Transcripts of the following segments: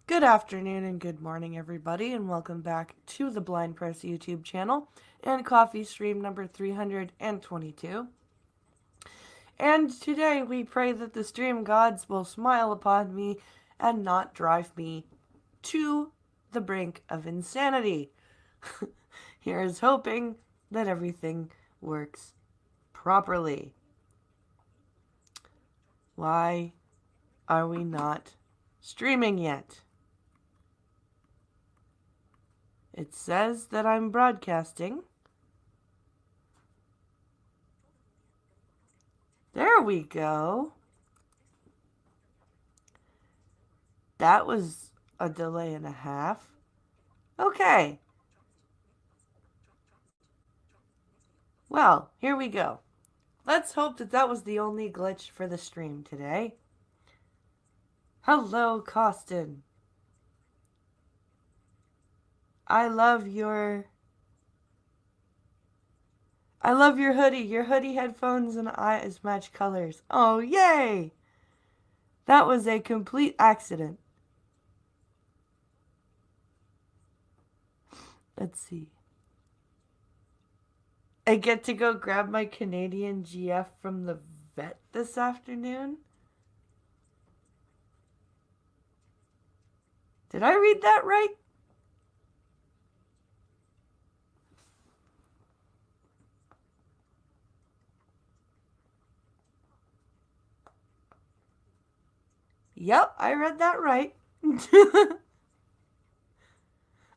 Good afternoon and good morning, everybody, and welcome back to the Blind Press YouTube channel and CoffeeStream number 322. And today we pray that the stream gods will smile upon me and not drive me to the brink of insanity. Here is hoping that everything works properly. Why are we not streaming yet? It says that I'm broadcasting. There we go. That was a delay and a half. Okay. Well, here we go. Let's hope that that was the only glitch for the stream today. Hello, Costin. I love your hoodie. Your hoodie, headphones, and eyes match colors. Oh, yay! That was a complete accident. Let's see. I get to go grab my Canadian GF from the vet this afternoon. Did I read that right? Yep, I read that right.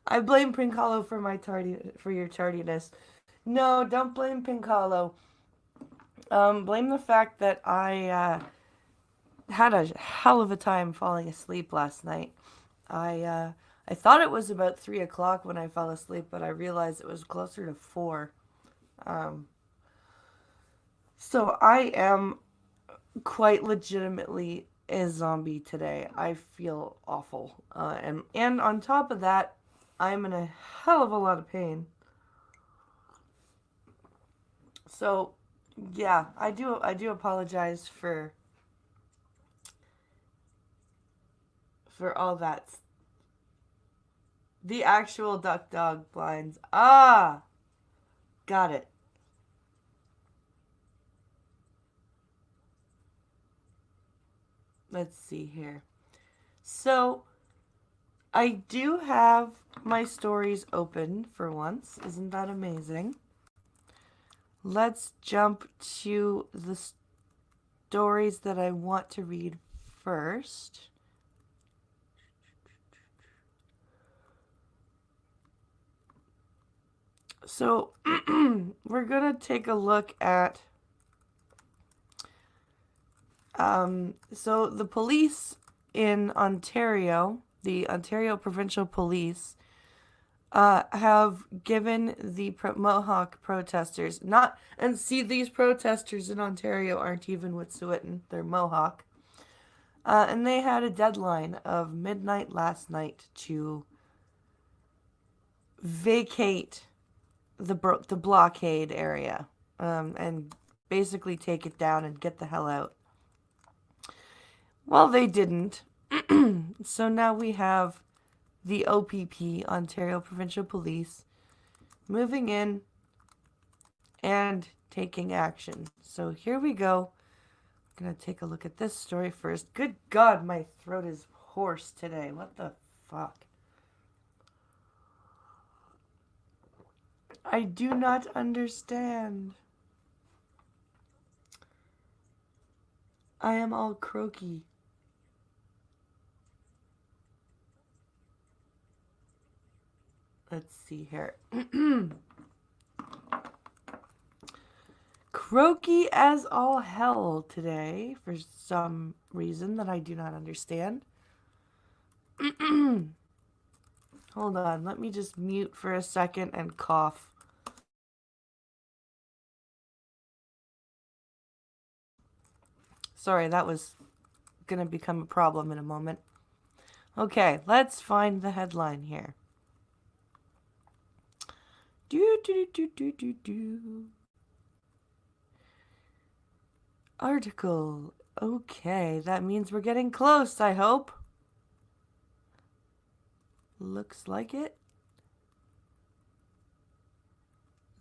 I blame Pincalo for your tardiness. No, don't blame Pincalo. Blame the fact that I had a hell of a time falling asleep last night. I thought it was about 3 o'clock when I fell asleep, but I realized it was closer to 4. So I am quite legitimately a zombie today. I feel awful. And on top of that, I'm in a hell of a lot of pain. So, yeah, I do apologize for all that. The actual duck dog blinds. Ah, got it. Let's see here. So, I do have my stories open for once. Isn't that amazing? Let's jump to the stories that I want to read first. So, we're going to take a look at so the police in Ontario, the Ontario Provincial Police, have given the Mohawk protesters and see, these protesters in Ontario aren't even Wet'suwet'en, they're Mohawk. And they had a deadline of midnight last night to vacate the blockade area, and basically take it down and get the hell out. Well, they didn't. So now we have the OPP, Ontario Provincial Police, moving in and taking action. So here we go. I'm going to take a look at this story first. Good God, my throat is hoarse today. What the fuck? I do not understand. I am all croaky. Let's see here. Croaky as all hell today for some reason that I do not understand. Hold on, let me just mute for a second and cough. Sorry, that was gonna become a problem in a moment. Okay, let's find the headline here. Article. Okay, that means we're getting close, I hope. Looks like it.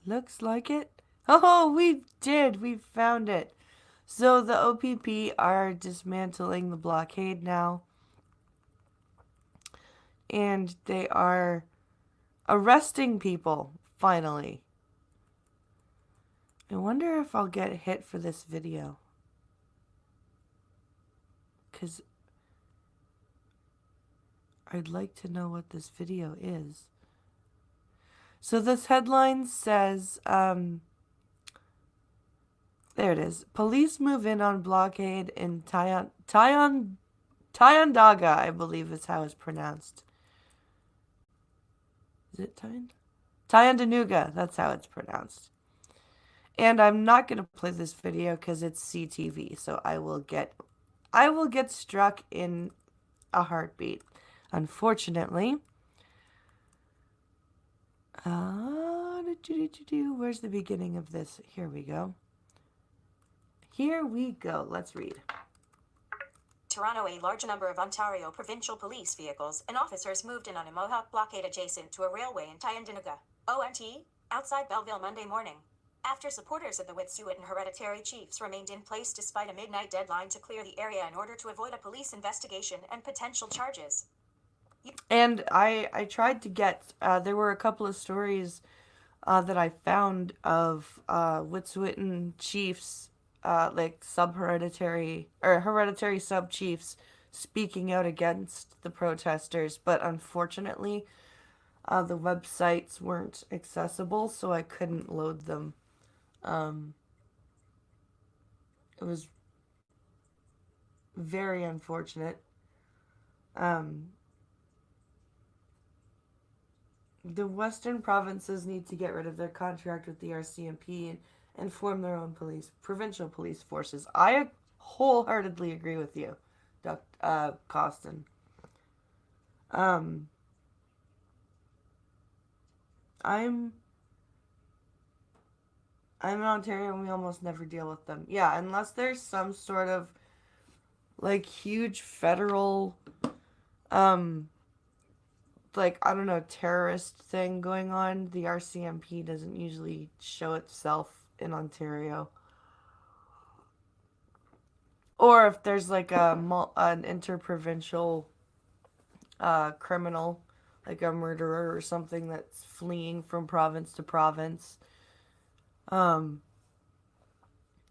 Looks like it. Oh, we did. We found it. So the OPP are dismantling the blockade now. And they are arresting people, finally. I wonder if I'll get hit for this video. Because I'd like to know what this video is. So this headline says, there it is. Police move in on blockade in Tyandaga, I believe is how it's pronounced. Is it Tyandanuga, that's how it's pronounced. And I'm not going to play this video because it's CTV, so I will get struck in a heartbeat. Unfortunately. Where's the beginning of this? Here we go. Here we go. Let's read. Toronto, a large number of Ontario provincial police vehicles and officers moved in on a Mohawk blockade adjacent to a railway in Tyandanuga, ONT, outside Belleville Monday morning. After supporters of the Wet'suwet'en hereditary chiefs remained in place despite a midnight deadline to clear the area in order to avoid a police investigation and potential charges. And I tried to get, there were a couple of stories that I found of Wet'suwet'en chiefs, like hereditary sub-chiefs speaking out against the protesters, but unfortunately the websites weren't accessible, so I couldn't load them. It was very unfortunate. The Western provinces need to get rid of their contract with the RCMP and form their own provincial police forces. I wholeheartedly agree with you, Dr. Costin. I'm in Ontario and we almost never deal with them. Yeah, unless there's some sort of like huge federal like, I don't know, terrorist thing going on, the RCMP doesn't usually show itself in Ontario. Or if there's like an interprovincial criminal, like a murderer or something that's fleeing from province to province, then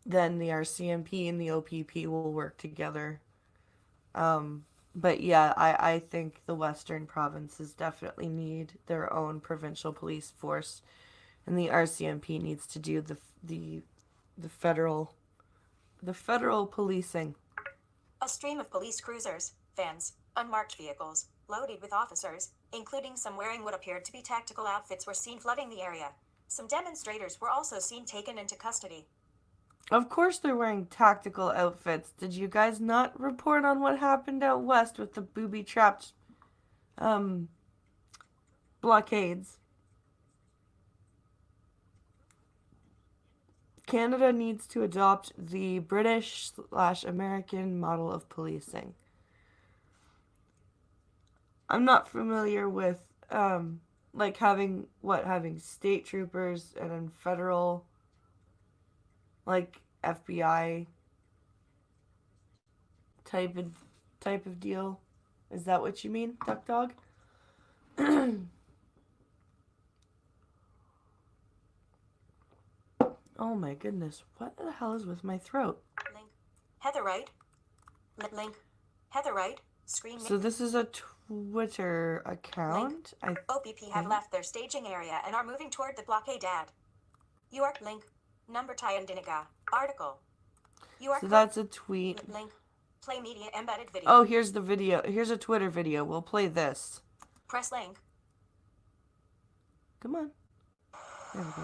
the RCMP and the OPP will work together. But yeah, I think the Western provinces definitely need their own provincial police force, and the RCMP needs to do the federal policing. A stream of police cruisers, vans, unmarked vehicles, loaded with officers, including some wearing what appeared to be tactical outfits, were seen flooding the area. Some demonstrators were also seen taken into custody. Of course they're wearing tactical outfits. Did you guys not report on what happened out west with the booby-trapped blockades? Canada needs to adopt the British/American model of policing. I'm not familiar with like having state troopers and then federal, like FBI type of deal. Is that what you mean, Duck Dog? Oh my goodness, what the hell is with my throat? Link. Heather Wright. Link. Heather Wright. Screen. So this is a Twitter account. OPP have left their staging area and are moving toward the blockade ad. York link. Number Tyandanuga. Article. So that's a tweet. Link. Play media embedded video. Oh, here's the video. Here's a Twitter video. We'll play this. Press link. Come on. There we go.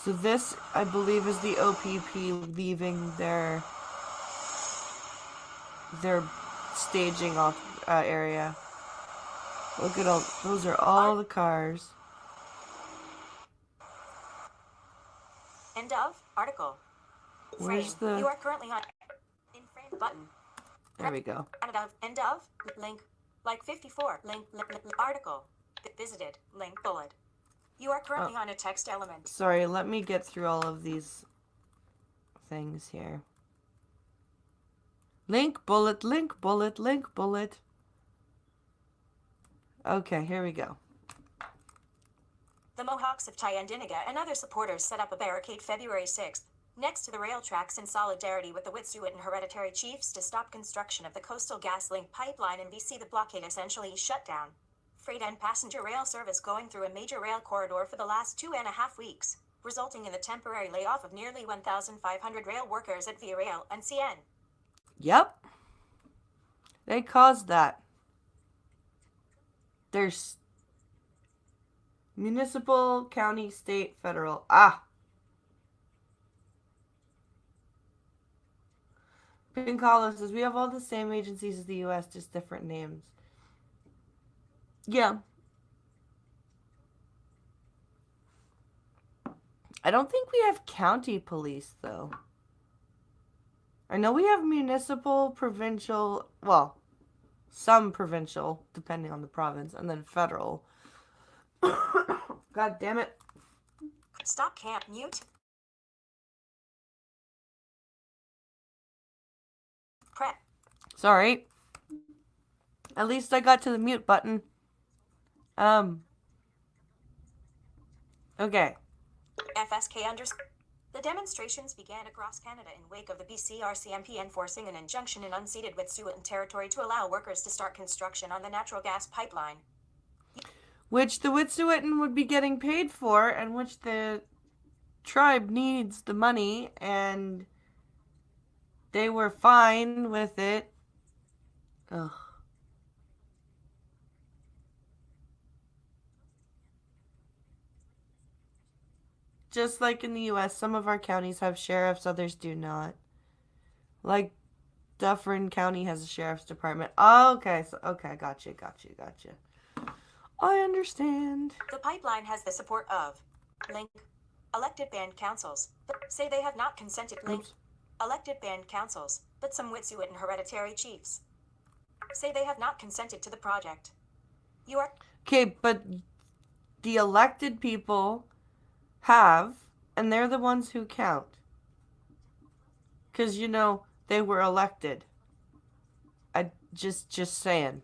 So this, I believe, is the OPP leaving their staging off area. Look at all, those are all the cars. End of article. Where's frame. You are currently on in frame button. There we go. End of link. Like 54. Article. Visited. Link bullet. You are currently on a text element. Sorry, let me get through all of these things here. Link bullet, link bullet, link bullet. Okay, here we go. The Mohawks of Tyendinaga and other supporters set up a barricade February 6th, next to the rail tracks in solidarity with the Wet'suwet'en hereditary chiefs to stop construction of the Coastal GasLink pipeline in BC. The blockade essentially shut down freight and passenger rail service going through a major rail corridor for the last 2.5 weeks, resulting in the temporary layoff of nearly 1,500 rail workers at Via Rail and CN. Yep. They caused that. There's municipal, county, state, federal. Pincalo says, we have all the same agencies as the U.S., just different names. Yeah. I don't think we have county police, though. I know we have municipal, provincial, well, some provincial, depending on the province, and then federal. God damn it. Stop camp mute. Prep. Sorry. At least I got to the mute button. Okay. FSK The demonstrations began across Canada in wake of the BC RCMP enforcing an injunction in unceded Wet'suwet'en territory to allow workers to start construction on the natural gas pipeline. Which the Wet'suwet'en would be getting paid for, and which the tribe needs the money, and they were fine with it. Ugh. Just like in the U.S., some of our counties have sheriffs, others do not. Like, Dufferin County has a sheriff's department. Oh, okay, gotcha. I understand. The pipeline has the support of link elected band councils, but say they have not consented. Link elected band councils, but some Wet'suwet'en hereditary chiefs say they have not consented to the project. You are okay, but the elected people have, and they're the ones who count. Because, you know, they were elected. I just saying.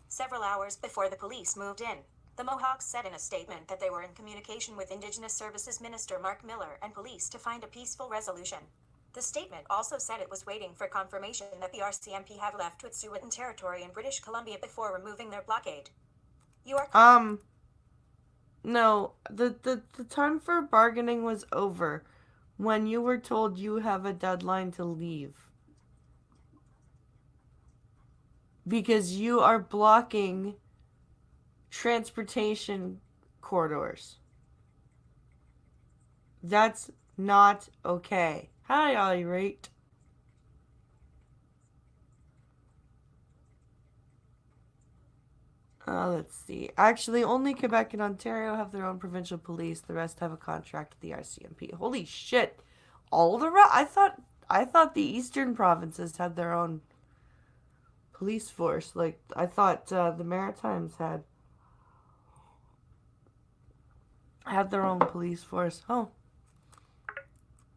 Several hours before the police moved in, the Mohawks said in a statement that they were in communication with Indigenous Services Minister Mark Miller and police to find a peaceful resolution. The statement also said it was waiting for confirmation that the RCMP have left Wet'suwet'en territory in British Columbia before removing their blockade. You are no, the time for bargaining was over when you were told you have a deadline to leave. Because you are blocking transportation corridors. That's not okay. Hi, Irate. Let's see. Actually, only Quebec and Ontario have their own provincial police. The rest have a contract with the RCMP. Holy shit! All the rest? I thought the eastern provinces had their own police force. Like, I thought the Maritimes had their own police force. Oh.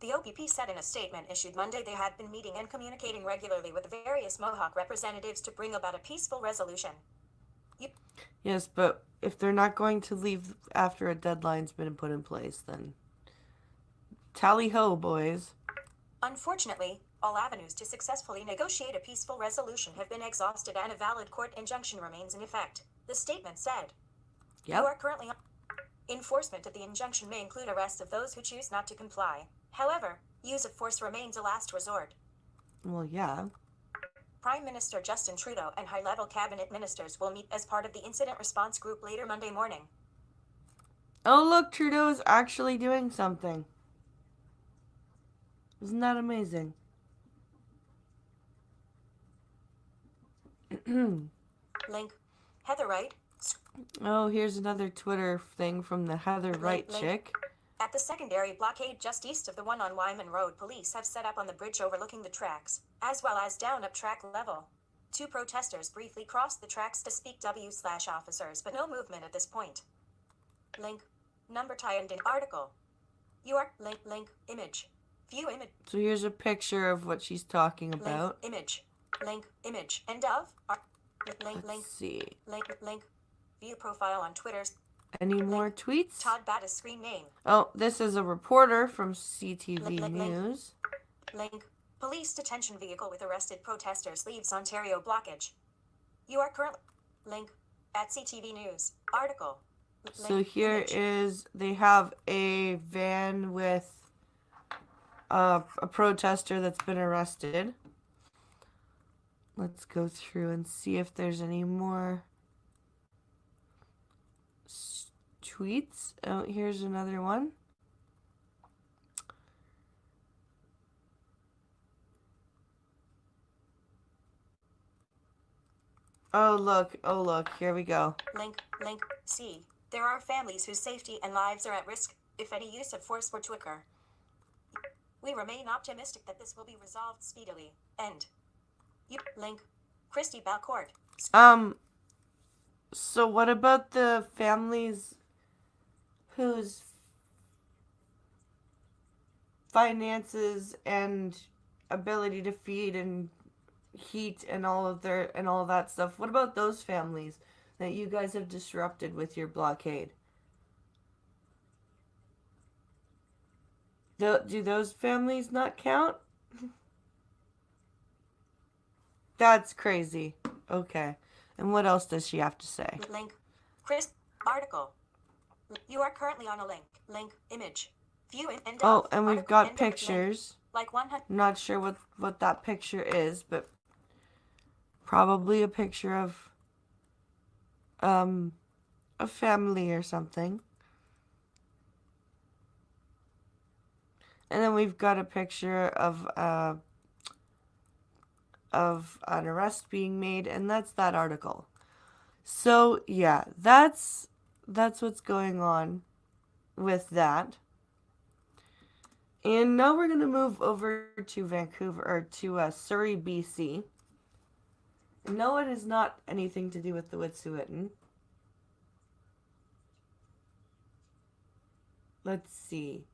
The OPP said in a statement issued Monday they had been meeting and communicating regularly with various Mohawk representatives to bring about a peaceful resolution. Yes, but if they're not going to leave after a deadline's been put in place, then tally-ho, boys. Unfortunately, all avenues to successfully negotiate a peaceful resolution have been exhausted and a valid court injunction remains in effect, the statement said. Yep. You are currently on. Enforcement of the injunction may include arrest of those who choose not to comply. However, use of force remains a last resort. Well, yeah. Prime Minister Justin Trudeau and high-level cabinet ministers will meet as part of the incident response group later Monday morning. Oh, look, Trudeau is actually doing something. Isn't that amazing? Link. Heather Wright. Oh, here's another Twitter thing from the Heather Wright chick. At the secondary blockade just east of the one on Wyman Road, police have set up on the bridge overlooking the tracks, as well as down up track level. Two protesters briefly crossed the tracks to speak W/officers, but no movement at this point. Link. Number tie-in article. Link. Image. View image. So here's a picture of what she's talking about. Link. Image. Image. End of. Let's see. Link. View profile on Twitter's. Any more tweets? Todd Battis screen name. Oh, this is a reporter from CTV News. Link. Police detention vehicle with arrested protesters leaves Ontario blockage. You are currently. Link. At CTV News. Article. So here is, they have a van with a protester that's been arrested. Let's go through and see if there's any more tweets. Oh, here's another one. Oh look, here we go. Link. C. There are families whose safety and lives are at risk if any use of force were to occur. We remain optimistic that this will be resolved speedily. End. Link. Christy Balcourt. So what about the families whose finances and ability to feed and heat and all of that stuff? What about those families that you guys have disrupted with your blockade? Do those families not count? That's crazy. Okay. And what else does she have to say? Link. Chris. Article. You are currently on a link. Link. Image. View and end Oh, of. and we've Article, got end of pictures. Like 100. Not sure what that picture is, but probably a picture of a family or something. And then we've got a picture of an arrest being made, and that's that article. So yeah, that's what's going on with that. And now we're gonna move over to Vancouver, or to Surrey, BC. No, it is not anything to do with the Wet'suwet'en. Let's see.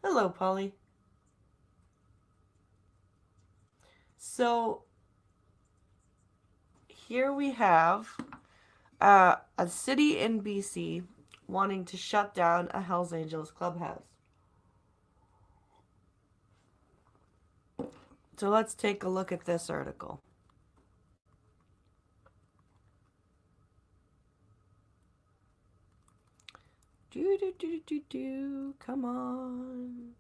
Hello, Polly. So here we have a city in BC wanting to shut down a Hells Angels clubhouse. So let's take a look at this article. Come on.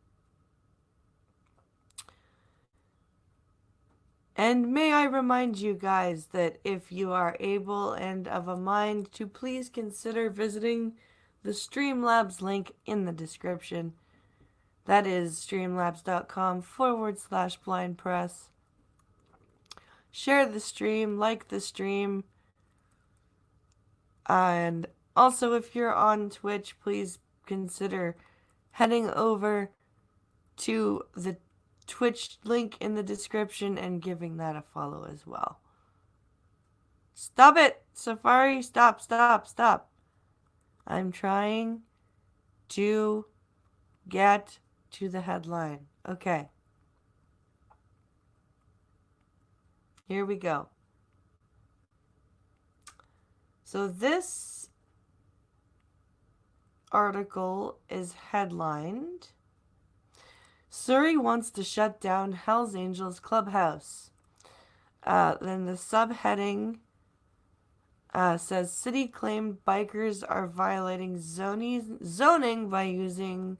And may I remind you guys that if you are able and of a mind to please consider visiting the Streamlabs link in the description. That is streamlabs.com/blindpress. Share the stream, like the stream, and also if you're on Twitch, please consider heading over to the Twitch link in the description and giving that a follow as well. Stop it! Safari, stop. I'm trying to get to the headline. Okay. Here we go. So this article is headlined, Surrey wants to shut down Hells Angels Clubhouse. Then the subheading says, city claimed bikers are violating zoning by using,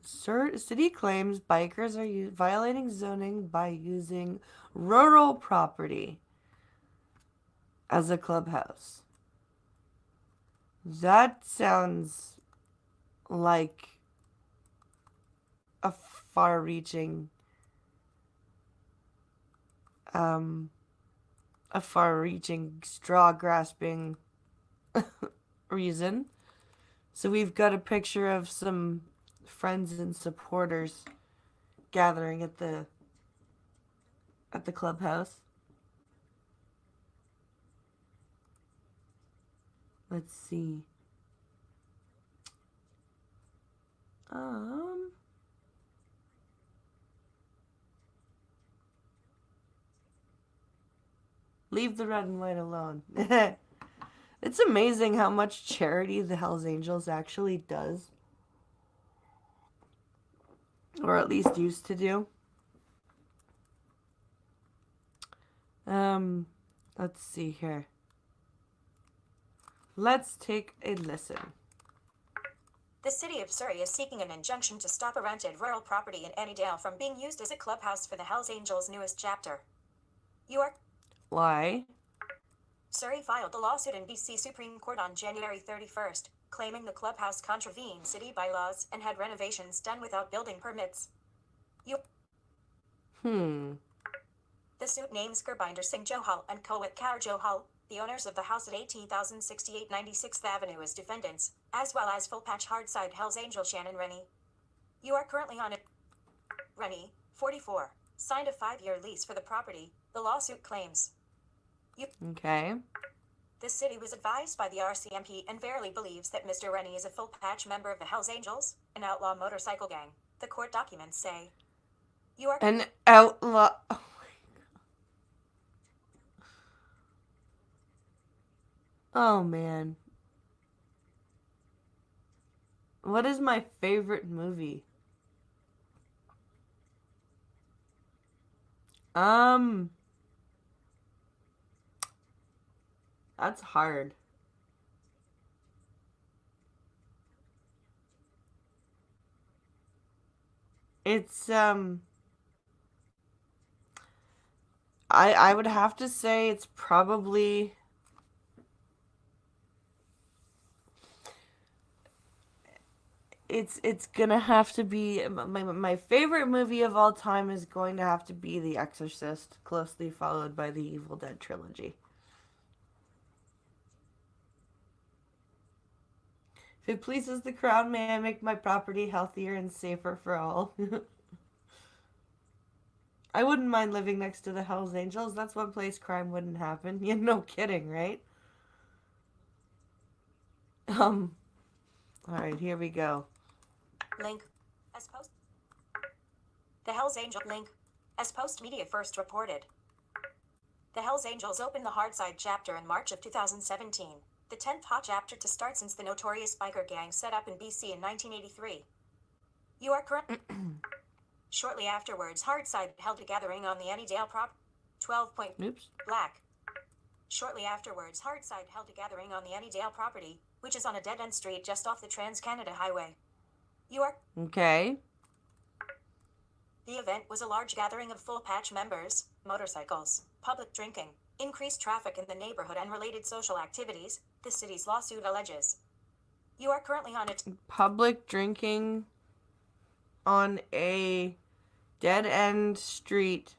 city claims bikers are violating zoning by using rural property as a clubhouse. That sounds like a far-reaching straw-grasping reason. So we've got a picture of some friends and supporters gathering at the clubhouse. Let's see. Um Leave the red and white alone. It's amazing how much charity the Hells Angels actually does. Or at least used to do. Um, let's see here. Let's take a listen. The city of Surrey is seeking an injunction to stop a rented rural property in Annydale from being used as a clubhouse for the Hells Angels' newest chapter. Why? Surrey filed the lawsuit in BC Supreme Court on January 31st, claiming the clubhouse contravened city bylaws and had renovations done without building permits. The suit names Gurbinder Singh Johal and Kulwit Kaur Johal, the owners of the house at 18,068 96th Avenue, as defendants, as well as full-patch Hardside Hells Angel Shannon Rennie. You are currently on it. Rennie, 44, signed a 5-year lease for the property, the lawsuit claims. Okay. The city was advised by the RCMP and verily believes that Mr. Rennie is a full-patch member of the Hells Angels, an outlaw motorcycle gang. The court documents say. You are an outlaw. Oh man. What is my favorite movie? That's hard. It's I would have to say it's probably it's gonna have to be my favorite movie of all time is going to have to be The Exorcist, closely followed by the Evil Dead trilogy. If it pleases the crown, may I make my property healthier and safer for all? I wouldn't mind living next to the Hells Angels. That's one place crime wouldn't happen. Yeah, no kidding, right? Um, all right, here we go. Link. As post. The Hells Angel link. As Post Media first reported. The Hells Angels opened the Hardside chapter in March of 2017, the 10th hot chapter to start since the notorious biker gang set up in BC in 1983. You are correct. Shortly afterwards, Hardside held a gathering on the Annydale prop. 12 point. Oops. Black. Shortly afterwards, Hardside held a gathering on the Annydale property, which is on a dead-end street just off the Trans-Canada Highway. You are Okay. The event was a large gathering of full-patch members, motorcycles, public drinking, increased traffic in the neighborhood and related social activities, the city's lawsuit alleges. You are currently on it. Public drinking on a dead-end street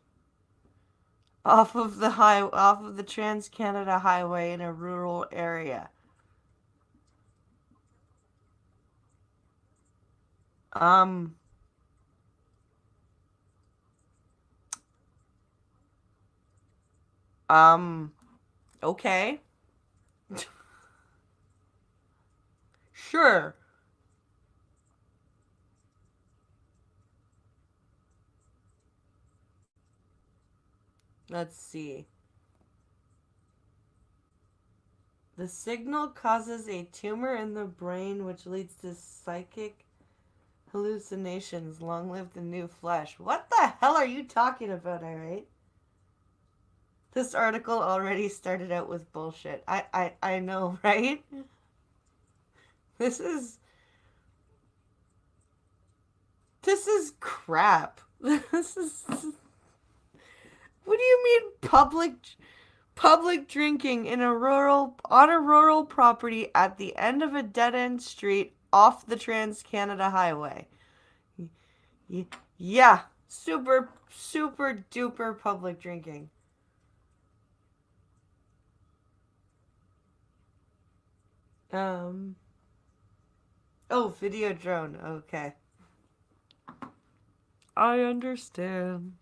off of the Trans-Canada Highway in a rural area. Okay. Sure. Let's see. The signal causes a tumor in the brain which leads to psychic hallucinations. Long live the new flesh. What the hell are you talking about, alright? This article already started out with bullshit. I know, right? This is crap. This is What do you mean public drinking on a rural property at the end of a dead-end street off the Trans-Canada Highway? Yeah, super duper public drinking. Oh, video drone. Okay. I understand.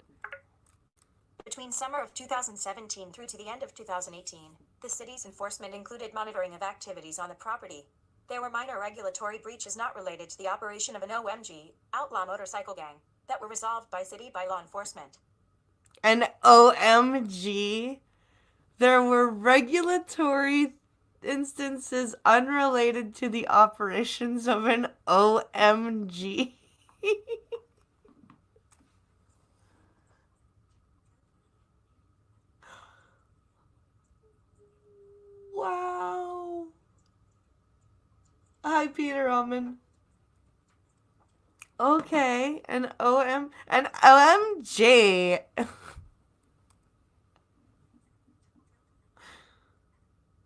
Between summer of 2017 through to the end of 2018, the city's enforcement included monitoring of activities on the property. There were minor regulatory breaches not related to the operation of an OMG, outlaw motorcycle gang, that were resolved by law enforcement. An OMG? There were regulatory instances unrelated to the operations of an OMG. Wow. Hi, Peter Ullman. Okay, an OMG.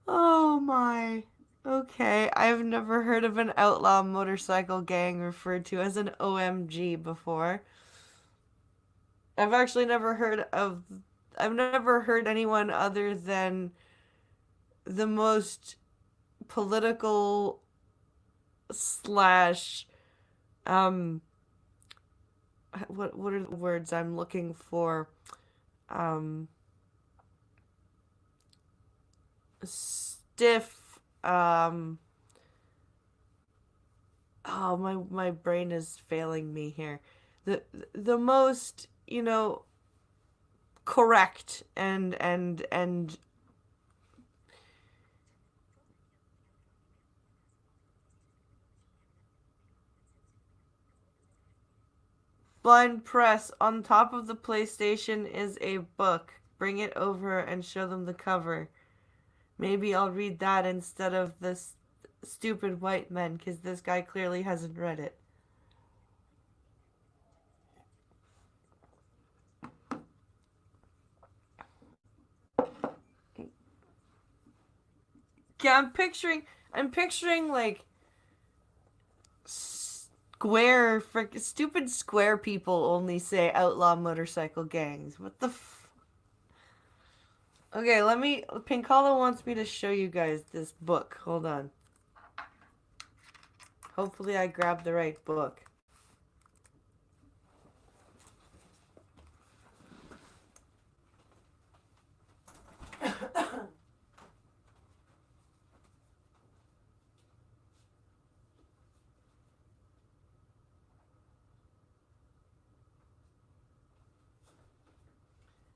Oh my. Okay, I've never heard of an outlaw motorcycle gang referred to as an OMG before. I've actually never heard of. I've never heard anyone other than the most political slash what are the words I'm looking for? Um Stiff oh my brain is failing me here. The most, correct and blind press on top of the PlayStation is a book. Bring it over and show them the cover. Maybe I'll read that instead of this stupid white men, because this guy clearly hasn't read it. Yeah, I'm picturing like stupid square people only say outlaw motorcycle gangs. What the Okay, Pinkala wants me to show you guys this book. Hold on. Hopefully I grabbed the right book.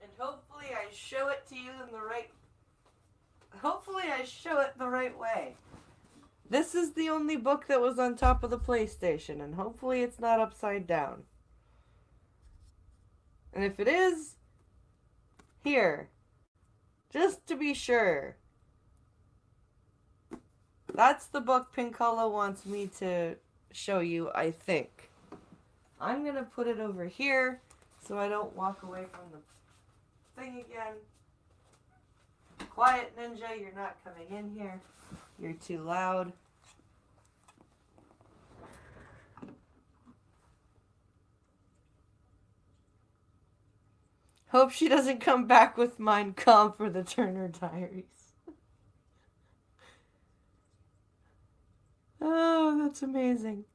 And hopefully I show it to you in the right... Hopefully I show it the right way. This is the only book that was on top of the PlayStation, and hopefully it's not upside down. And if it is, here. Just to be sure. That's the book Pinkala wants me to show you, I think. I'm going to put it over here so I don't walk away from the thing again. Quiet, Ninja, you're not coming in here. You're too loud. Hope she doesn't come back with Mein Kampf or the Turner Diaries. Oh, that's amazing.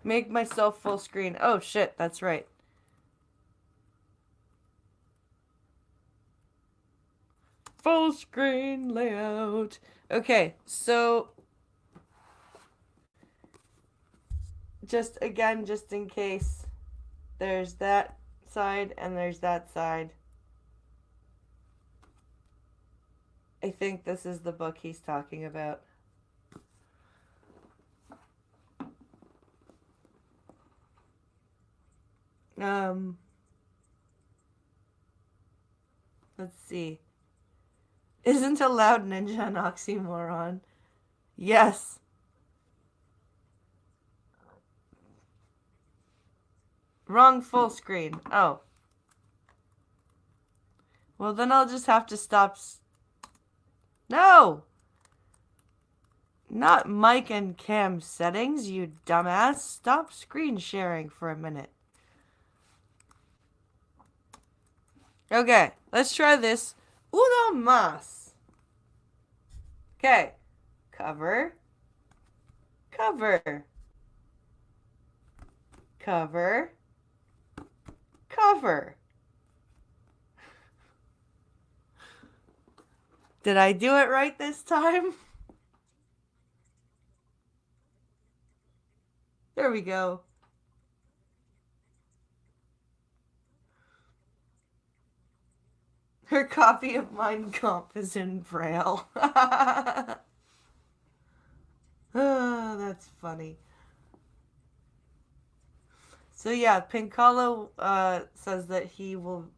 Make myself full screen. Oh shit, that's right. Full screen layout. Okay, so just in case, there's that side and there's that side. I think this is the book he's talking about. Let's see. Isn't a loud ninja an oxymoron? Yes. Wrong full screen. Oh. Well, then I'll just have to stop. No! Not mic and cam settings, you dumbass. Stop screen sharing for a minute. Okay, let's try this. Uno más. Okay. Cover. Cover. Cover. Cover. Did I do it right this time? There we go. Her copy of Mein Kampf is in Braille. Oh, that's funny. So yeah, Pincalo says that he will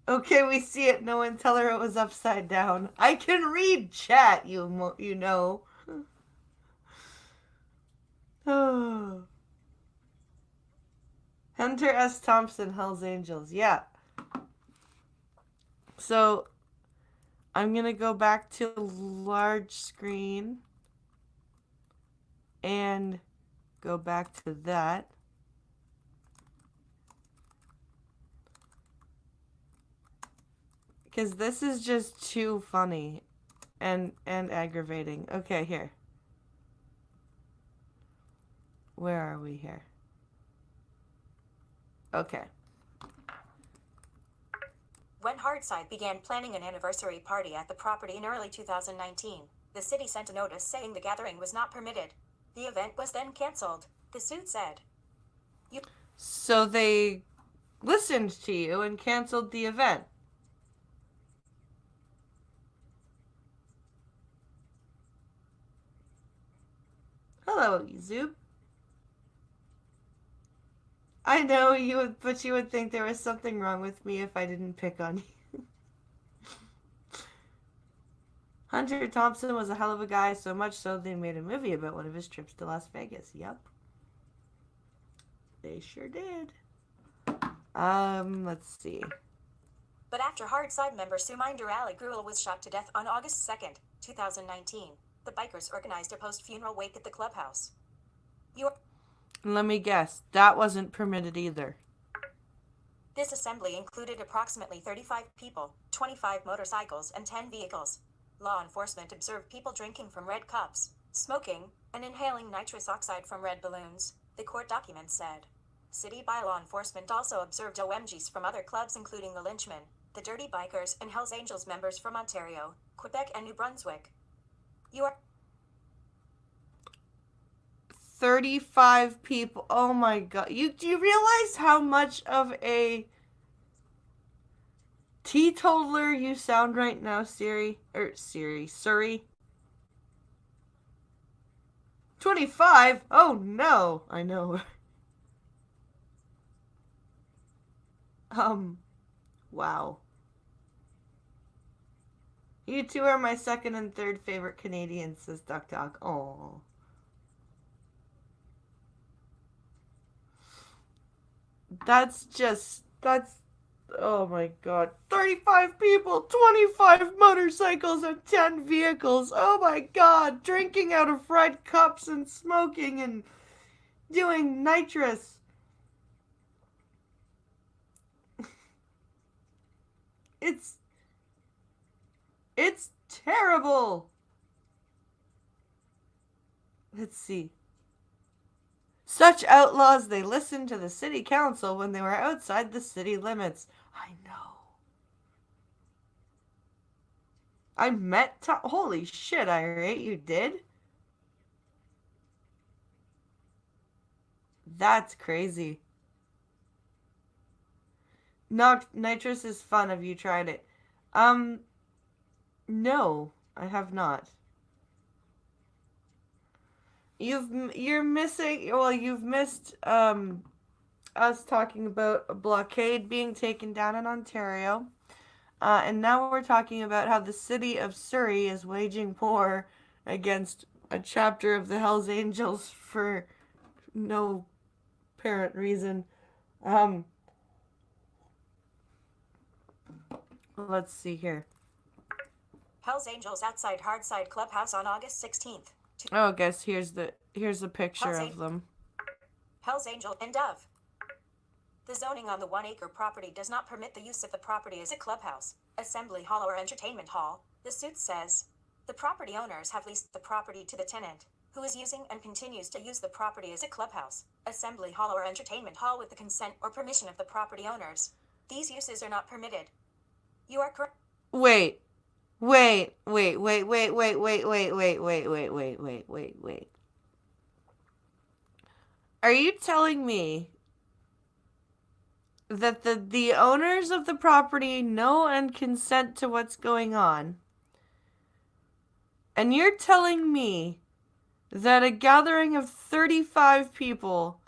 Okay, we see it. No one tell her it was upside down. I can read chat, you know. Oh. Hunter S. Thompson, Hell's Angels. Yeah. So, I'm going to go back to large screen and go back to that. Because this is just too funny and aggravating. Okay, here. Where are we here? Okay. When Hardside began planning an anniversary party at the property in early 2019, the city sent a notice saying the gathering was not permitted. The event was then canceled. The suit said. So they listened to you and canceled the event. Hello, Zoop. I know you would, but you would think there was something wrong with me if I didn't pick on you. Hunter Thompson was a hell of a guy, so much so they made a movie about one of his trips to Las Vegas. Yep. They sure did. Let's see. But after Hardside member Suminder Ali Gruel was shot to death on August 2nd, 2019, the bikers organized a post-funeral wake at the clubhouse. Let me guess, that wasn't permitted either. This assembly included approximately 35 people, 25 motorcycles, and 10 vehicles. Law enforcement observed people drinking from red cups, smoking, and inhaling nitrous oxide from red balloons, the court documents said. City by law enforcement also observed OMGs from other clubs including the Lynchmen, the Dirty Bikers, and Hells Angels members from Ontario, Quebec, and New Brunswick. 35 people. Oh my god. Do you realize how much of a teetotaler you sound right now, Siri? Surrey? 25? Oh no. I know. Wow. You two are my second and third favorite Canadians, says Duck Duck. Aww. That's, oh my god. 35 people, 25 motorcycles, and 10 vehicles. Oh my god. Drinking out of red cups and smoking and doing nitrous. It's terrible. Let's see. Such outlaws, they listened to the city council when they were outside the city limits. I know. I met holy shit, Irate, you did? That's crazy. Nitrous is fun. Have you tried it? No, I have not. You've missed us talking about a blockade being taken down in Ontario. And now we're talking about how the city of Surrey is waging war against a chapter of the Hells Angels for no apparent reason. Let's see here. Hells Angels outside Hardside Clubhouse on August 16th. Oh, I guess here's the picture of them. Hell's Angel, and Dove. The zoning on the 1-acre property does not permit the use of the property as a clubhouse, assembly hall, or entertainment hall, the suit says. The property owners have leased the property to the tenant, who is using and continues to use the property as a clubhouse, assembly hall, or entertainment hall with the consent or permission of the property owners. These uses are not permitted. You are correct. Wait. Are you telling me that the owners of the property know and consent to what's going on? And you're telling me that a gathering of 35 people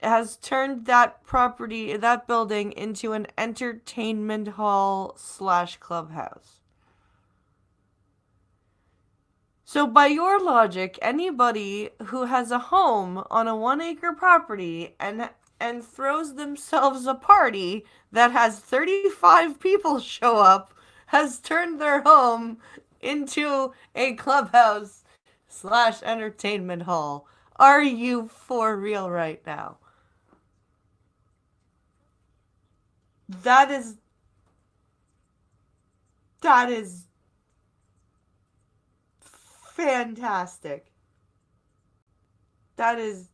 has turned that property, that building, into an entertainment hall / clubhouse? So by your logic, anybody who has a home on a 1-acre property and throws themselves a party that has 35 people show up has turned their home into a clubhouse / entertainment hall. Are you for real right now? That is fantastic. That is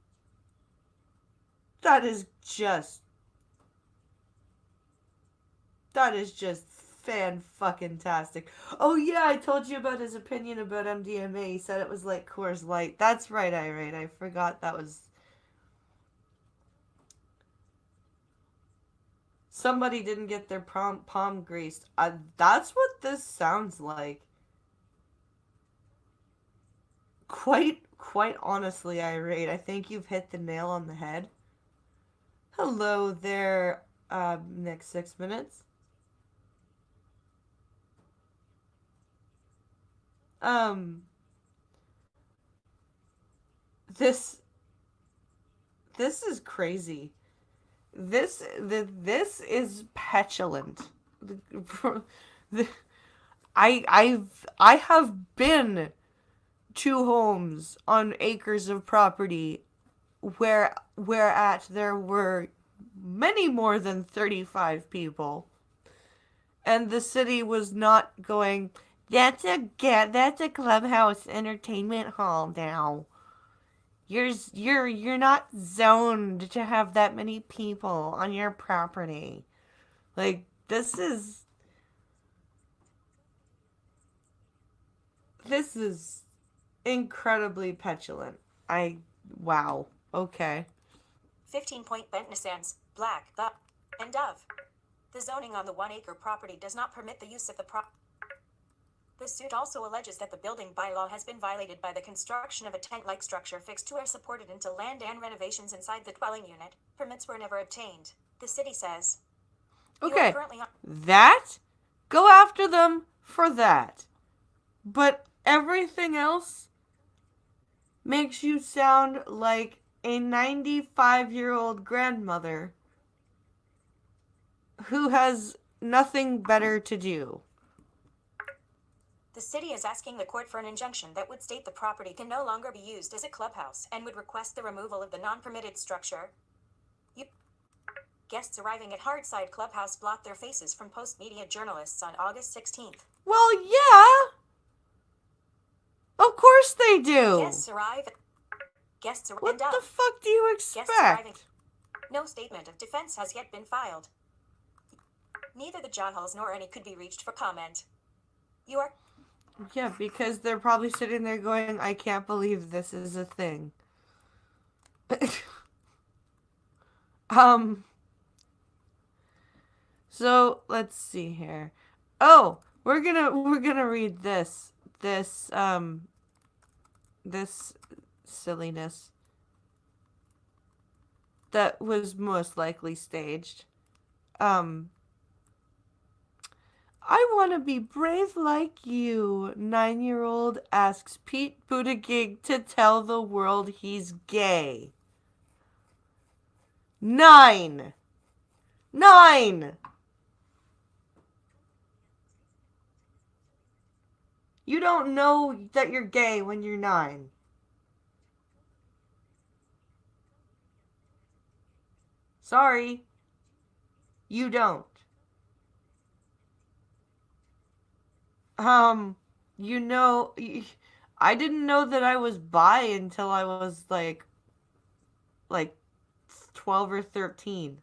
just fan-fucking-tastic. Oh yeah, I told you about his opinion about MDMA. He said it was like Coors Light. That's right, Irate. I forgot that was... Somebody didn't get their palm greased. That's what this sounds like. Quite honestly, Irate, I think you've hit the nail on the head. Hello there, next 6 minutes. This is crazy. This is petulant. I have been to homes on acres of property whereat there were many more than 35 people, and the city was not going, that's a clubhouse entertainment hall now. You're not zoned to have that many people on your property. Like, this is incredibly petulant. Wow. Okay. 15-point Bentna Sands, Black, and Dove. The zoning on the 1-acre property does not permit the use of the The suit also alleges that the building bylaw has been violated by the construction of a tent-like structure fixed to or supported into land and renovations inside the dwelling unit. Permits were never obtained. The city says. Okay. That? Go after them for that. But everything else makes you sound like a 95-year-old grandmother who has nothing better to do. The city is asking the court for an injunction that would state the property can no longer be used as a clubhouse and would request the removal of the non-permitted structure. Guests arriving at Hardside Clubhouse blocked their faces from post-media journalists on August 16th. Well, yeah. Of course they do. Guests arrive. What the fuck do you expect? No statement of defense has yet been filed. Neither the Jahals nor any could be reached for comment. You are... Yeah, because they're probably sitting there going, I can't believe this is a thing. So, let's see here. Oh, we're gonna read this silliness that was most likely staged. I want to be brave like you, 9-year-old asks Pete Buttigieg to tell the world he's gay. 9! You don't know that you're gay when you're 9. Sorry. You don't. You know, I didn't know that I was bi until I was like 12 or 13.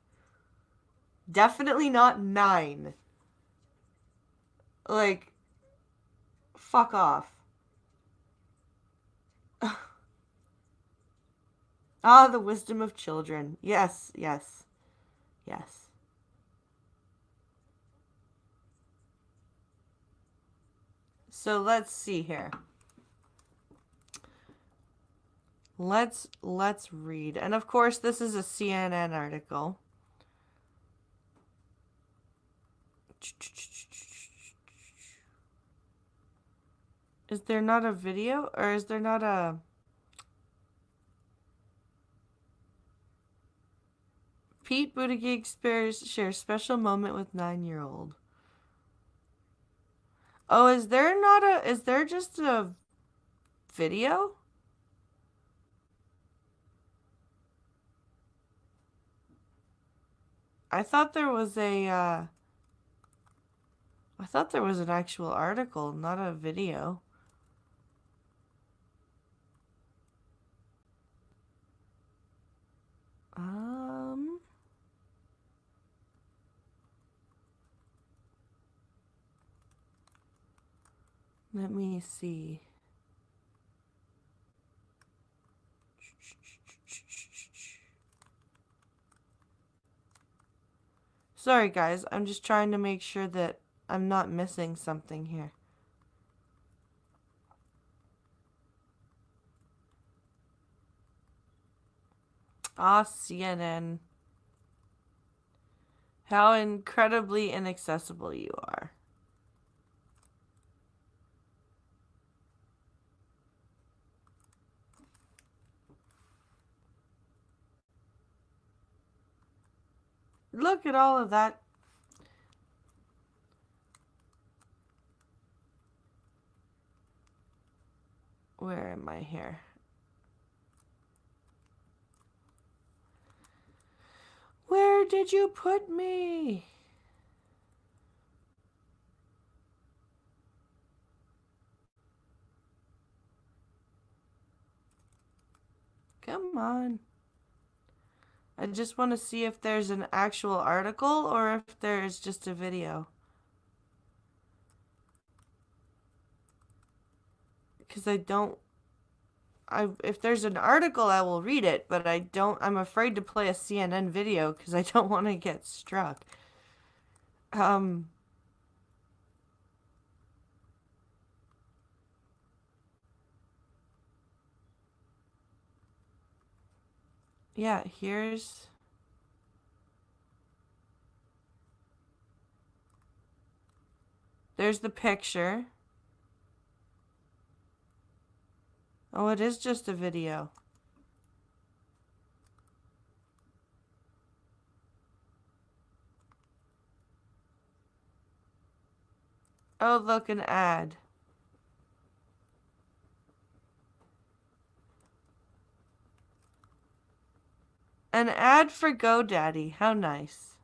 Definitely not 9. Like, fuck off. Ah, the wisdom of children. Yes, yes, yes. So let's see here. Let's read. And of course, this is a CNN article. Is there not a video, or is there not a... Pete Buttigieg shares special moment with 9-year-old. Oh, is there just a video? I thought there was I thought there was an actual article, not a video. Let me see. Sorry, guys. I'm just trying to make sure that I'm not missing something here. Ah, CNN. How incredibly inaccessible you are. Look at all of that. Where am I here? Where did you put me? Come on. I just want to see if there's an actual article or if there's just a video. Because if there's an article, I will read it, but I'm afraid to play a CNN video because I don't want to get struck. Yeah, there's the picture. Oh, it is just a video. Oh, look, an ad. An ad for GoDaddy. How nice.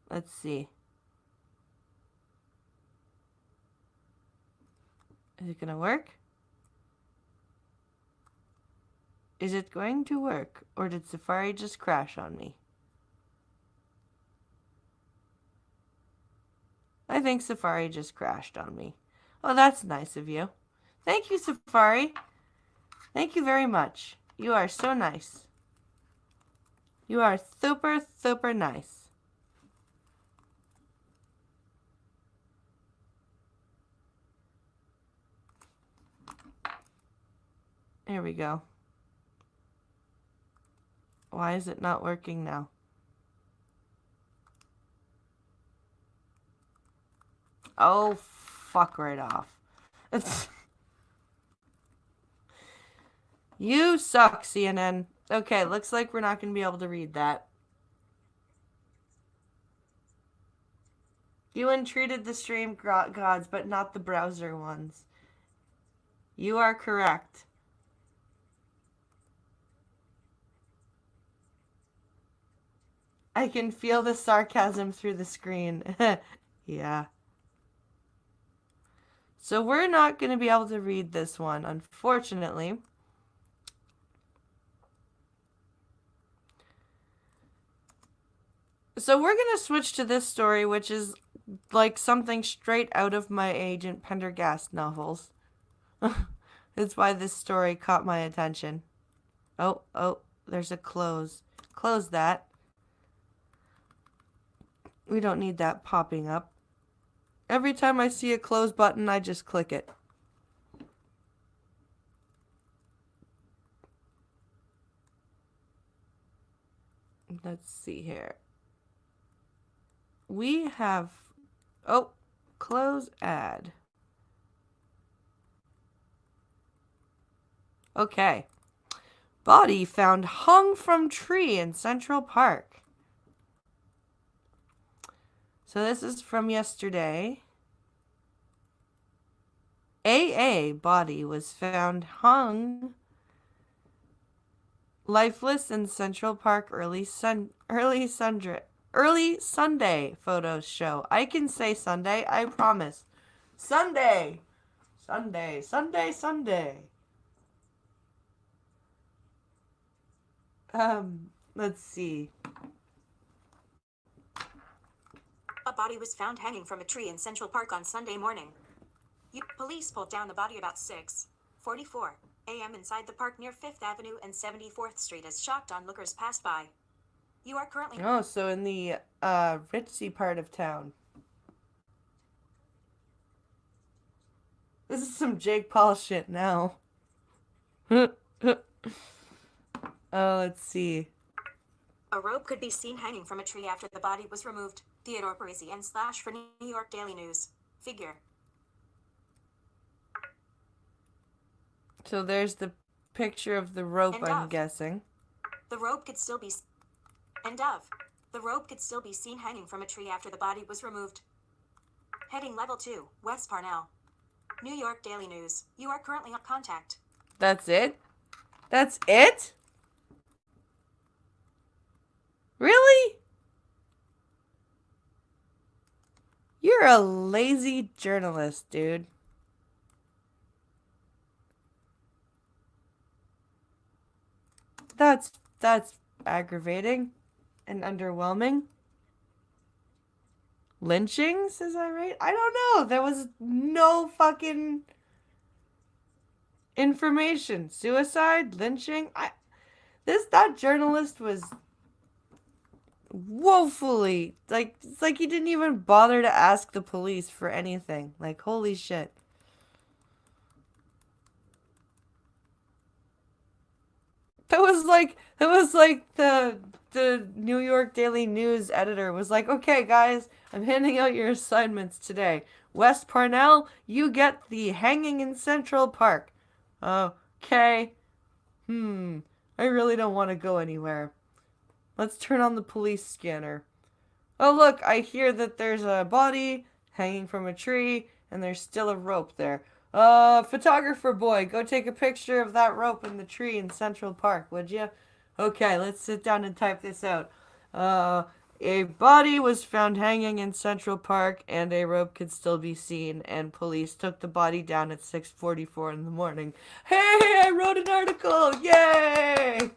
Let's see. Is it gonna work? Is it going to work? Or did Safari just crash on me? I think Safari just crashed on me. Oh, that's nice of you. Thank you, Safari. Thank you very much. You are so nice. You are super, super nice. There we go. Why is it not working now? Oh, fuck right off. You suck, CNN. Okay, looks like we're not going to be able to read that. You entreated the stream gods, but not the browser ones. You are correct. I can feel the sarcasm through the screen. Yeah. So we're not going to be able to read this one, unfortunately. So we're going to switch to this story, which is like something straight out of my Agent Pendergast novels. That's why this story caught my attention. Oh, there's a close. Close that. We don't need that popping up. Every time I see a close button, I just click it. Let's see here. We have... Oh, close ad. Okay. Body found hung from tree in Central Park. So this is from yesterday. AA body was found hung lifeless in Central Park early Sunday. Photos show. I can say Sunday, I promise. Sunday. Let's see. A body was found hanging from a tree in Central Park on Sunday morning. Police pulled down the body about 6:44 a.m. inside the park near 5th Avenue and 74th Street as shocked onlookers passed by. You are currently... Oh, so in the ritzy part of town. This is some Jake Paul shit now. Let's see. A rope could be seen hanging from a tree after the body was removed. Theodore Parisian / for New York Daily News. Figure. So there's the picture of the rope, I'm guessing. The rope could still be... End of. The rope could still be seen hanging from a tree after the body was removed. Heading level 2, West Parnell. New York Daily News. You are currently on contact. That's it? That's it? Really? You're a lazy journalist, dude. That's aggravating and underwhelming. Lynchings, is that right? I don't know. There was no fucking information. Suicide, lynching. That journalist was woefully it's like he didn't even bother to ask the police for anything. Like, holy shit. That was like the New York Daily News editor was like, okay, guys, I'm handing out your assignments today. West Parnell, you get the hanging in Central Park. Okay. I really don't want to go anywhere. Let's turn on the police scanner. Oh, look, I hear that there's a body hanging from a tree, and there's still a rope there. Photographer boy, go take a picture of that rope in the tree in Central Park, would you? Okay, let's sit down and type this out. A body was found hanging in Central Park, and a rope could still be seen, and police took the body down at 6:44 in the morning. Hey, I wrote an article! Yay!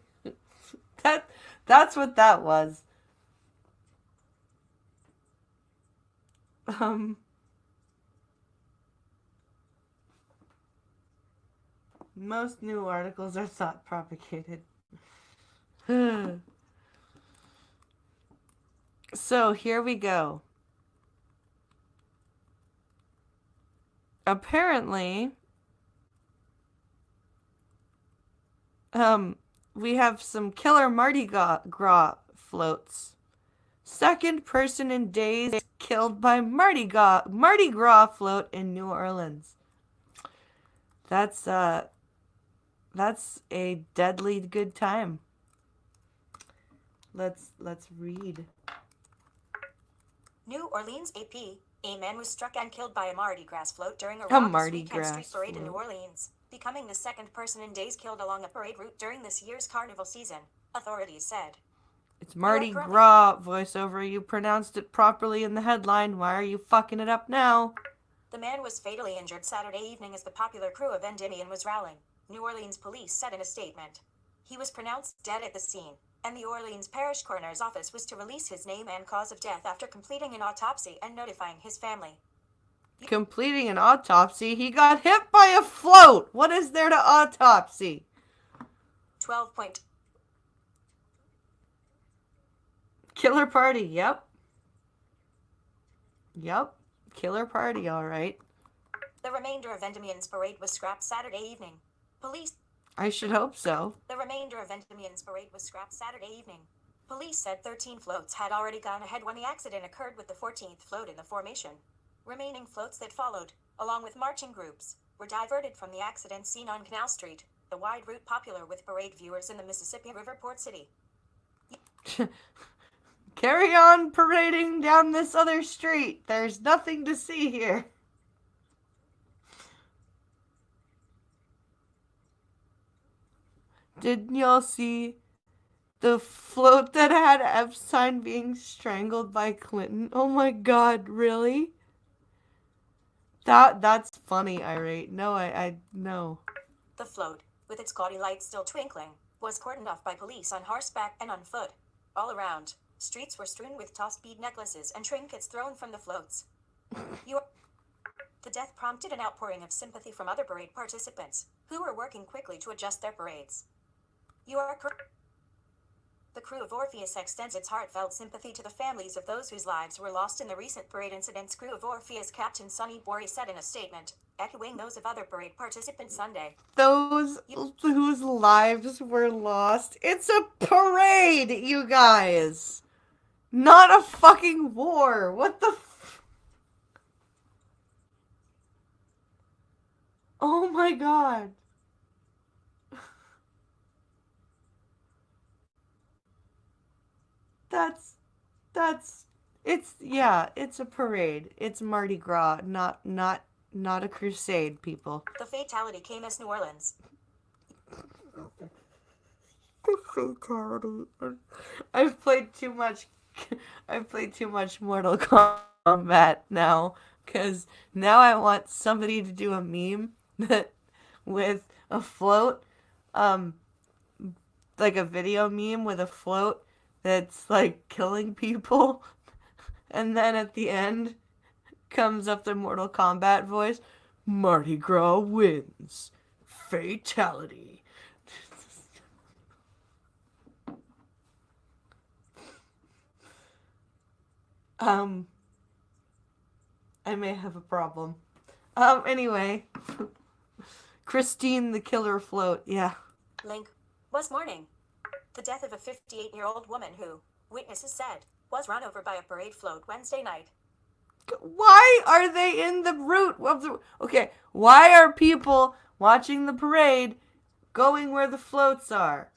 That's what that was. Most new articles are thought propagated. So here we go. Apparently, we have some killer Mardi Gras floats. Second person in days killed by Mardi Gras float in New Orleans. That's a deadly good time. Let's read. New Orleans AP. A man was struck and killed by a Mardi Gras float during a raucous weekend street parade in New Orleans, becoming the second person in days killed along a parade route during this year's carnival season, authorities said. It's Mardi Gras voiceover. You pronounced it properly in the headline. Why are you fucking it up now? The man was fatally injured Saturday evening as the popular crew of Endymion was rallying, New Orleans police said in a statement. He was pronounced dead at the scene, and the Orleans Parish Coroner's office was to release his name and cause of death after completing an autopsy and notifying his family. Completing an autopsy? He got hit by a float! What is there to autopsy? 12 point. Killer party, yep. Yep. Killer party, alright. The remainder of Endymion's parade was scrapped Saturday evening. Police... I should hope so. The remainder of Endymion's parade was scrapped Saturday evening. Police said 13 floats had already gone ahead when the accident occurred with the 14th float in the formation. Remaining floats that followed, along with marching groups, were diverted from the accident scene on Canal Street, the wide route popular with parade viewers in the Mississippi River Port City. Carry on parading down this other street. There's nothing to see here. Didn't y'all see the float that had Epstein being strangled by Clinton? Oh my god, really? That's funny, Irate. No, I no. The float, with its gaudy lights still twinkling, was cordoned off by police on horseback and on foot. All around, streets were strewn with tossed bead necklaces and trinkets thrown from the floats. The death prompted an outpouring of sympathy from other parade participants, who were working quickly to adjust their parades. You are correct. The crew of Orpheus extends its heartfelt sympathy to the families of those whose lives were lost in the recent parade incidents. Crew of Orpheus Captain Sonny Borey said in a statement, echoing those of other parade participants Sunday. Those whose lives were lost. It's a parade, you guys. Not a fucking war. What the Oh my god. It's a parade. It's Mardi Gras, not a crusade, people. The fatality came as New Orleans. The fatality. I've played too much Mortal Kombat now, because now I want somebody to do a meme that with a float, like a video meme with a float that's like killing people, and then at the end comes up the Mortal Kombat voice, Mardi Gras wins. Fatality. I may have a problem. Anyway. Christine the Killer Float, yeah. Link. Was morning. The death of a 58-year-old woman who, witnesses said, was run over by a parade float Wednesday night. Why are they in the route of the... Okay, why are people watching the parade going where the floats are?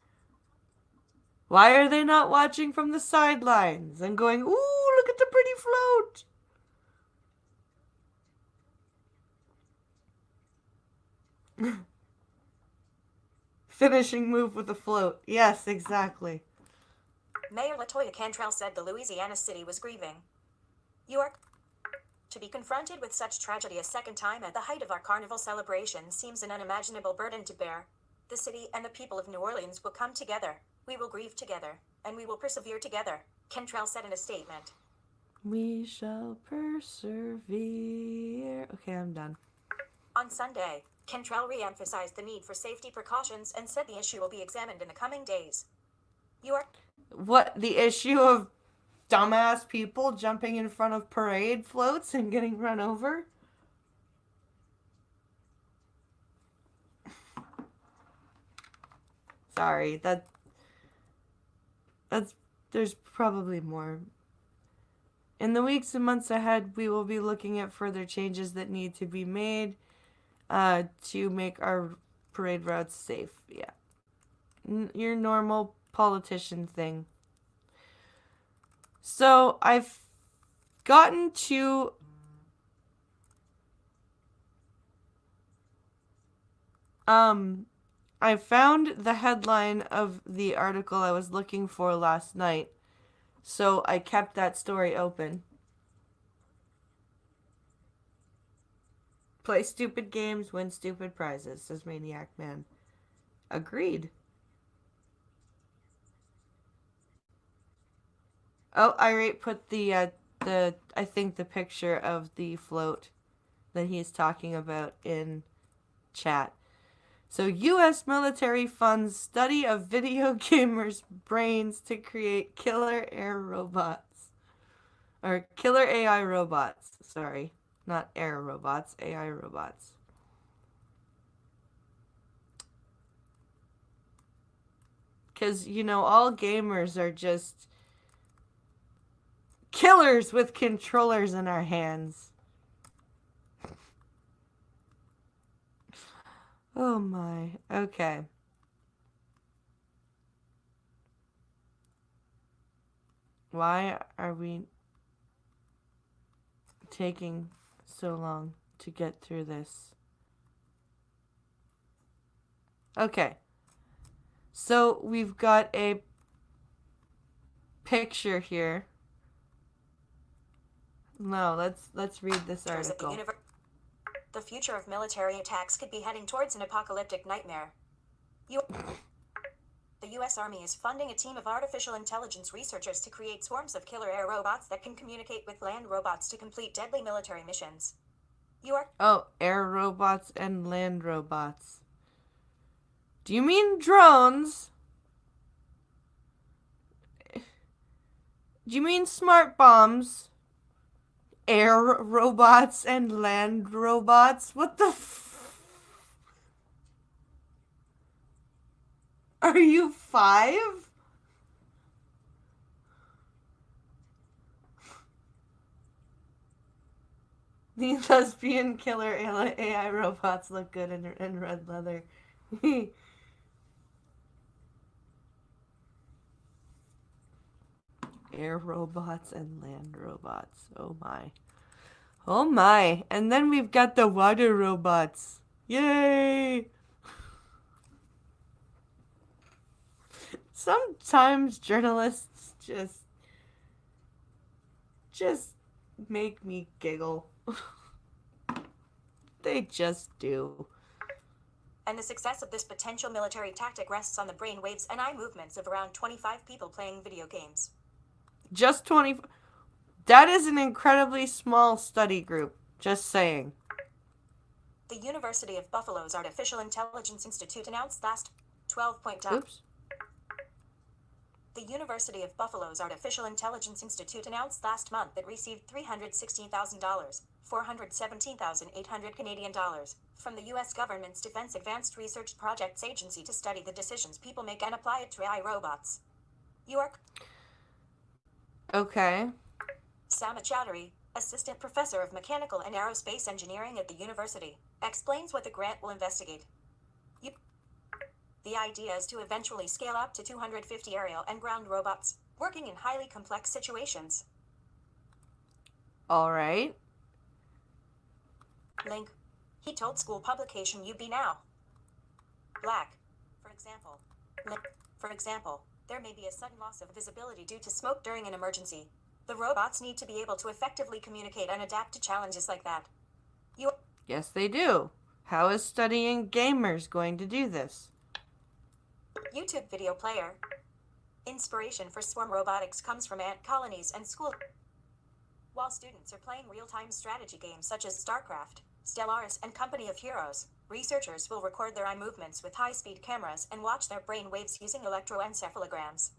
Why are they not watching from the sidelines and going, ooh, look at the pretty float? Finishing move with the float. Yes, exactly. Mayor LaToya Cantrell said the Louisiana city was grieving. You are... To be confronted with such tragedy a second time at the height of our carnival celebration seems an unimaginable burden to bear. The city and the people of New Orleans will come together. We will grieve together, and we will persevere together, Cantrell said in a statement. We shall persevere. Okay, I'm done. On Sunday, Cantrell re-emphasized the need for safety precautions and said the issue will be examined in the coming days. You are... What, the issue of dumbass people jumping in front of parade floats and getting run over? Sorry, there's probably more. In the weeks and months ahead, we will be looking at further changes that need to be made to make our parade routes safe. Yeah. Your normal politician thing. So, I've gotten to... I found the headline of the article I was looking for last night. So I kept that story open. Play stupid games, win stupid prizes, says Maniac Man. Agreed. Oh, Irate put the I think the picture of the float that he's talking about in chat. So, U.S. military funds study of video gamers' brains to create killer air robots. Or killer AI robots. Sorry. Not air robots, AI robots. Because, all gamers are just killers with controllers in our hands. Oh my. Okay. Why are we taking so long to get through this? Okay. So we've got a picture here. No, let's read this article. The future of military attacks could be heading towards an apocalyptic nightmare. The U.S. Army is funding a team of artificial intelligence researchers to create swarms of killer air robots that can communicate with land robots to complete deadly military missions. Oh, air robots and land robots. Do you mean drones? Do you mean smart bombs? Air robots and land robots? What the Are you 5? The lesbian killer AI robots look good in red leather. Air robots and land robots. Oh my. Oh my. And then we've got the water robots. Yay! Sometimes journalists just make me giggle. They just do. And the success of this potential military tactic rests on the brainwaves and eye movements of around 25 people playing video games. Just 20. That is an incredibly small study group. Just saying. The University of Buffalo's Artificial Intelligence Institute announced last 12 point. Oops. The University of Buffalo's Artificial Intelligence Institute announced last month it received $316,000, $417,800 Canadian dollars, from the U.S. government's Defense Advanced Research Projects Agency to study the decisions people make and apply it to AI robots. Okay. Sama Chowdhury, assistant professor of mechanical and aerospace engineering at the university, explains what the grant will investigate. The idea is to eventually scale up to 250 aerial and ground robots, working in highly complex situations. All right. Link. He told school publication UB Now. Black. For example, there may be a sudden loss of visibility due to smoke during an emergency. The robots need to be able to effectively communicate and adapt to challenges like that. Yes, they do. How is studying gamers going to do this? YouTube video player. Inspiration for swarm robotics comes from ant colonies and school. While students are playing real-time strategy games such as StarCraft, Stellaris, and Company of Heroes, researchers will record their eye movements with high-speed cameras and watch their brain waves using electroencephalograms.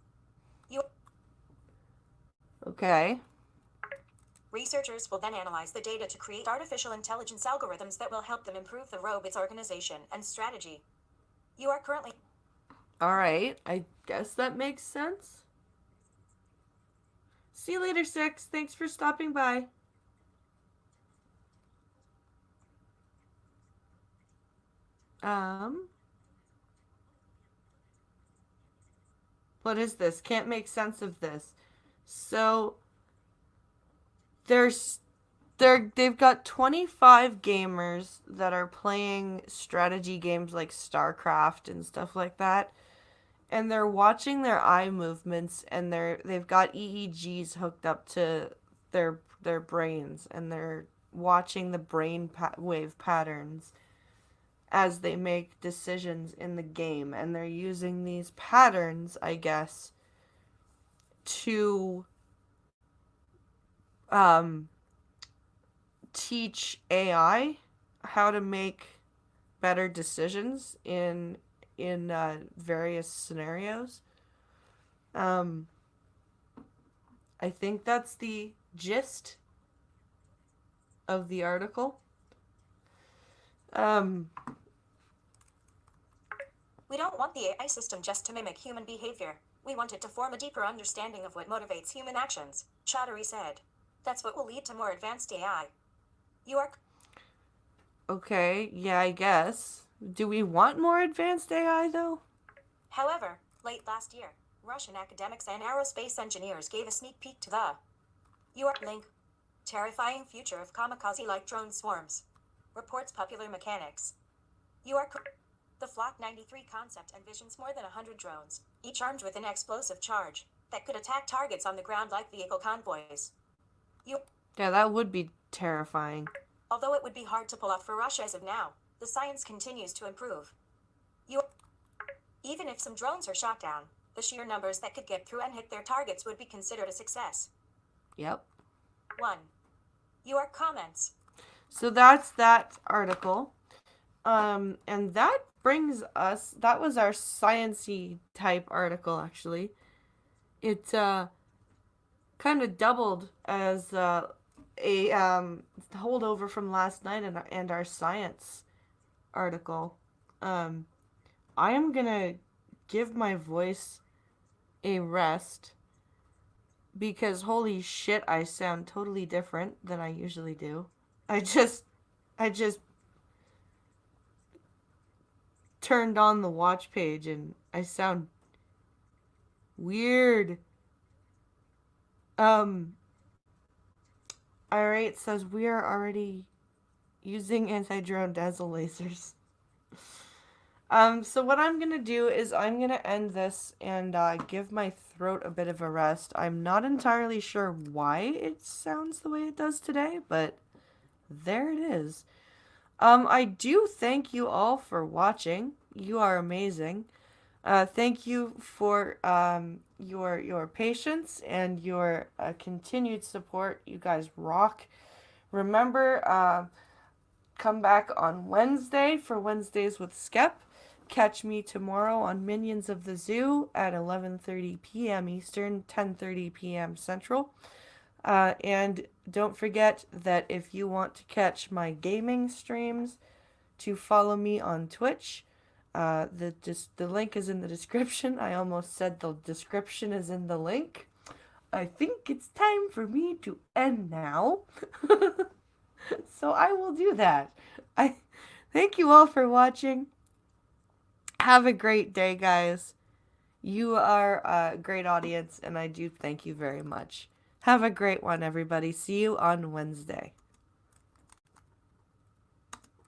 Okay. Researchers will then analyze the data to create artificial intelligence algorithms that will help them improve the robot's organization and strategy. You are currently... All right. I guess that makes sense. See you later, Six. Thanks for stopping by. What is this? Can't make sense of this. So they've got 25 gamers that are playing strategy games like StarCraft and stuff like that. and they're watching their eye movements, and they've got EEGs hooked up to their brains, and they're watching the wave patterns as they make decisions in the game, and they're using these patterns, I guess, to teach AI how to make better decisions in various scenarios. I think that's the gist of the article. We don't want the AI system just to mimic human behavior. We want it to form a deeper understanding of what motivates human actions, Chaudhary said. That's what will lead to more advanced AI. You are... Okay, yeah, I guess. Do we want more advanced AI, though? However, late last year, Russian academics and aerospace engineers gave a sneak peek to the link. Terrifying future of kamikaze-like drone swarms. Reports Popular Mechanics. The Flock 93 concept envisions more than 100 drones, each armed with an explosive charge, that could attack targets on the ground like vehicle convoys. Yeah, that would be terrifying. Although it would be hard to pull off for Russia as of now, the science continues to improve. Even if some drones are shot down, the sheer numbers that could get through and hit their targets would be considered a success. Yep. 1. Your comments. So that's that article. And that brings us, that was our science-y type article, actually. It kind of doubled as a holdover from last night and our science article. I am gonna give my voice a rest because holy shit, I sound totally different than I usually do. I just turned on the watch page and I sound weird. Irate says we are already using anti-drone dazzle lasers. So what I'm gonna do is I'm gonna end this and give my throat a bit of a rest. I'm not entirely sure why it sounds the way it does today, but there it is. I do thank you all for watching. You are amazing. Thank you for your patience and your continued support. You guys rock. Remember, come back on Wednesday for Wednesdays with Skep. Catch me tomorrow on Minions of the Zoo at 11:30 p.m. Eastern, 10:30 p.m. Central. And don't forget that if you want to catch my gaming streams, to follow me on Twitch. The link is in the description. I almost said the description is in the link. I think it's time for me to end now. So I will do that. I thank you all for watching. Have a great day, guys. You are a great audience, and I do thank you very much. Have a great one, everybody. See you on Wednesday.